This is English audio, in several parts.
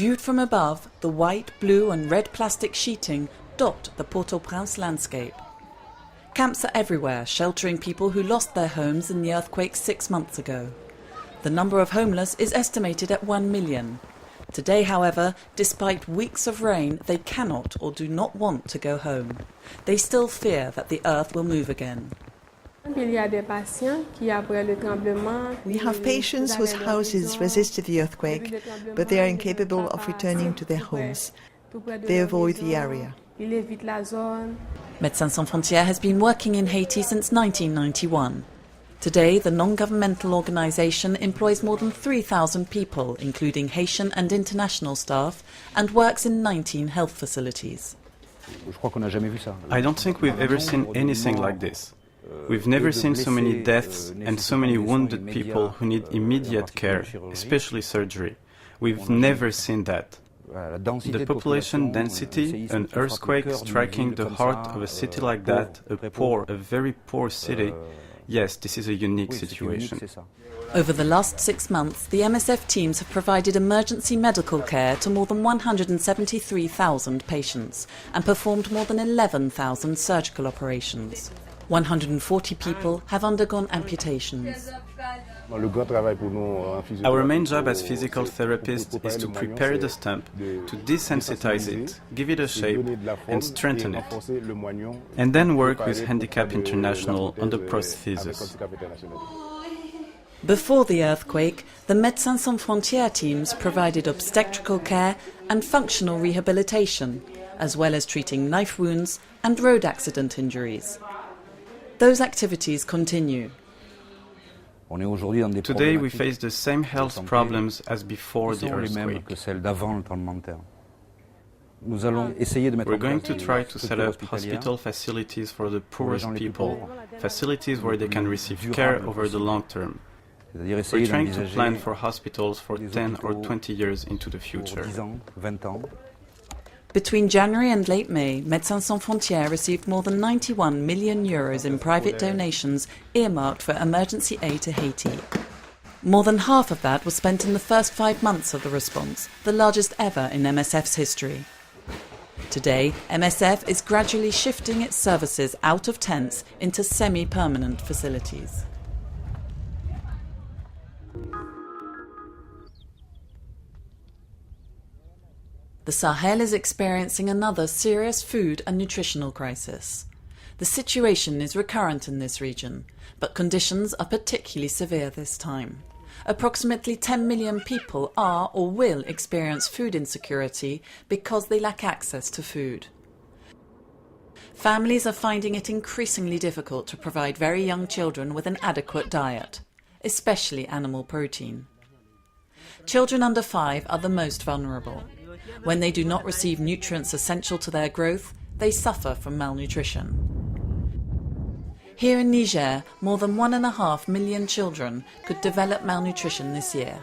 Viewed from above, the white, blue and red plastic sheeting dot the Port-au-Prince landscape. Camps are everywhere, sheltering people who lost their homes in the earthquake 6 months ago. The number of homeless is estimated at 1 million. Today, however, despite weeks of rain, they cannot or do not want to go home. They still fear that the earth will move again. We have patients whose houses resisted the earthquake, but they are incapable of returning to their homes. They avoid the area. Médecins Sans Frontières has been working in Haiti since 1991. Today, the non-governmental organisation employs more than 3,000 people, including Haitian and international staff, and works in 19 health facilities. I don't think we've ever seen anything like this. We've never seen so many deaths and so many wounded people who need immediate care, especially surgery. We've never seen that. The population density, an earthquake striking the heart of a city like that, a very poor city, yes, this is a unique situation. Over the last 6 months, the MSF teams have provided emergency medical care to more than 173,000 patients and performed more than 11,000 surgical operations. 140 people have undergone amputations. Our main job as physical therapists is to prepare the stump, to desensitize it, give it a shape and strengthen it, and then work with Handicap International on the prosthesis. Before the earthquake, the Médecins Sans Frontières teams provided obstetrical care and functional rehabilitation, as well as treating knife wounds and road accident injuries. Those activities continue. Today we face the same health problems as before the earthquake. We're going to try to set up hospital facilities for the poorest people, facilities where they can receive care over the long term. We're trying to plan for hospitals for 10 or 20 years into the future. Between January and late May, Médecins Sans Frontières received more than 91 million euros in private donations earmarked for emergency aid to Haiti. More than half of that was spent in the first 5 months of the response, the largest ever in MSF's history. Today, MSF is gradually shifting its services out of tents into semi-permanent facilities. The Sahel is experiencing another serious food and nutritional crisis. The situation is recurrent in this region, but conditions are particularly severe this time. Approximately 10 million people are or will experience food insecurity because they lack access to food. Families are finding it increasingly difficult to provide very young children with an adequate diet, especially animal protein. Children under 5 are the most vulnerable. When they do not receive nutrients essential to their growth, they suffer from malnutrition. Here in Niger, more than 1.5 million children could develop malnutrition this year.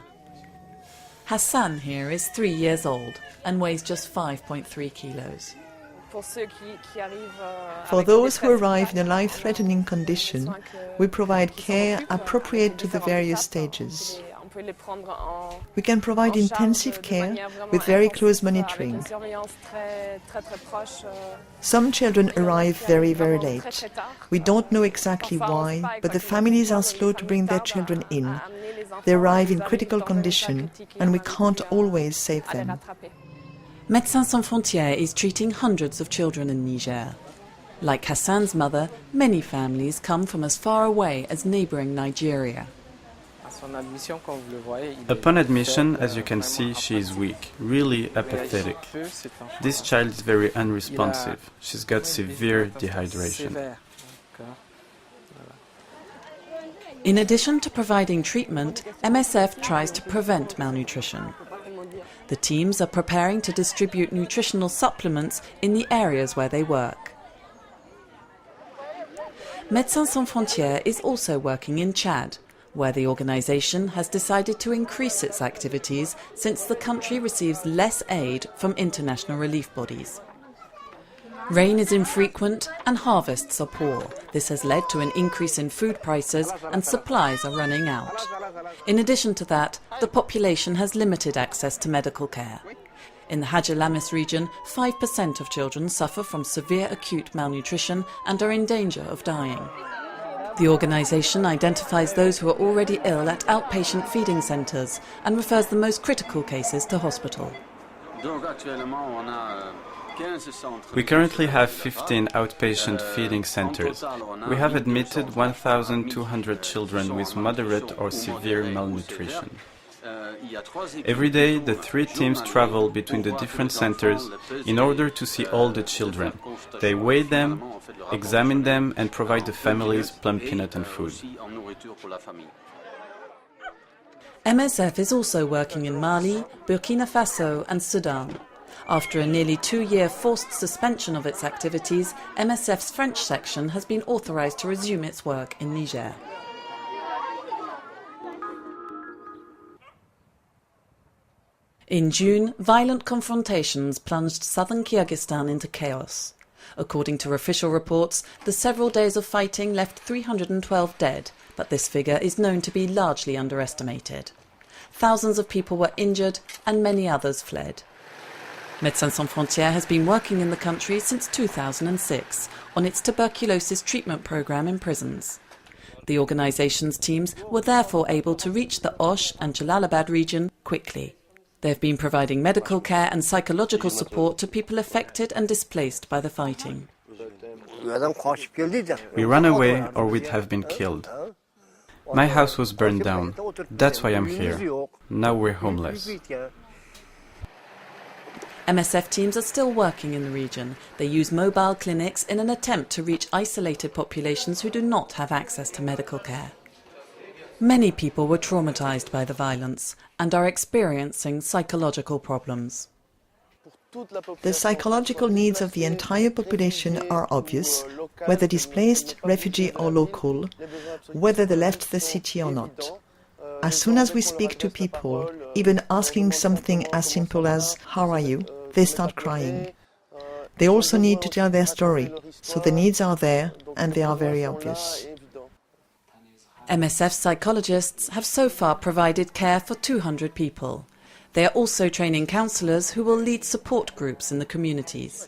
Hassan here is 3 years old and weighs just 5.3 kilos. For those who arrive in a life-threatening condition, we provide care appropriate to the various stages. We can provide intensive care with very close monitoring. Some children arrive very, very late. We don't know exactly why, but the families are slow to bring their children in. They arrive in critical condition, and we can't always save them. Médecins Sans Frontières is treating hundreds of children in Niger. Like Hassan's mother, many families come from as far away as neighbouring Nigeria. Upon admission, as you can see, she is weak, really apathetic. This child is very unresponsive. She's got severe dehydration. In addition to providing treatment, MSF tries to prevent malnutrition. The teams are preparing to distribute nutritional supplements in the areas where they work. Médecins Sans Frontières is also working in Chad, where the organisation has decided to increase its activities since the country receives less aid from international relief bodies. Rain is infrequent and harvests are poor. This has led to an increase in food prices and supplies are running out. In addition to that, the population has limited access to medical care. In the Hajj al-Lamis region, 5% of children suffer from severe acute malnutrition and are in danger of dying. The organisation identifies those who are already ill at outpatient feeding centres and refers the most critical cases to hospital. We currently have 15 outpatient feeding centres. We have admitted 1,200 children with moderate or severe malnutrition. Every day, the 3 teams travel between the different centres in order to see all the children. They weigh them, examine them, and provide the families plum peanut and food. MSF is also working in Mali, Burkina Faso and Sudan. After a nearly 2-year forced suspension of its activities, MSF's French section has been authorised to resume its work in Niger. In June, violent confrontations plunged southern Kyrgyzstan into chaos. According to official reports, the several days of fighting left 312 dead, but this figure is known to be largely underestimated. Thousands of people were injured and many others fled. Médecins Sans Frontières has been working in the country since 2006 on its tuberculosis treatment programme in prisons. The organisation's teams were therefore able to reach the Osh and Jalalabad region quickly. They have been providing medical care and psychological support to people affected and displaced by the fighting. We ran away or we'd have been killed. My house was burned down. That's why I'm here. Now we're homeless. MSF teams are still working in the region. They use mobile clinics in an attempt to reach isolated populations who do not have access to medical care. Many people were traumatised by the violence and are experiencing psychological problems. The psychological needs of the entire population are obvious, whether displaced, refugee or local, whether they left the city or not. As soon as we speak to people, even asking something as simple as "How are you?" they start crying. They also need to tell their story, so the needs are there and they are very obvious. MSF psychologists have so far provided care for 200 people. They are also training counsellors who will lead support groups in the communities.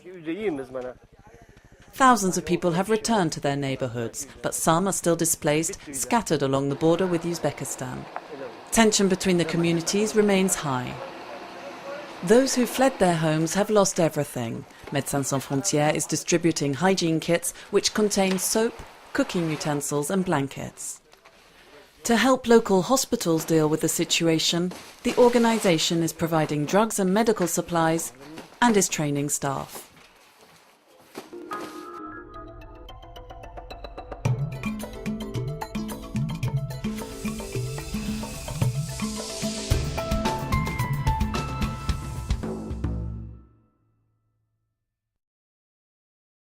Thousands of people have returned to their neighbourhoods, but some are still displaced, scattered along the border with Uzbekistan. Tension between the communities remains high. Those who fled their homes have lost everything. Médecins Sans Frontières is distributing hygiene kits which contain soap, cooking utensils and blankets. To help local hospitals deal with the situation, the organisation is providing drugs and medical supplies and is training staff.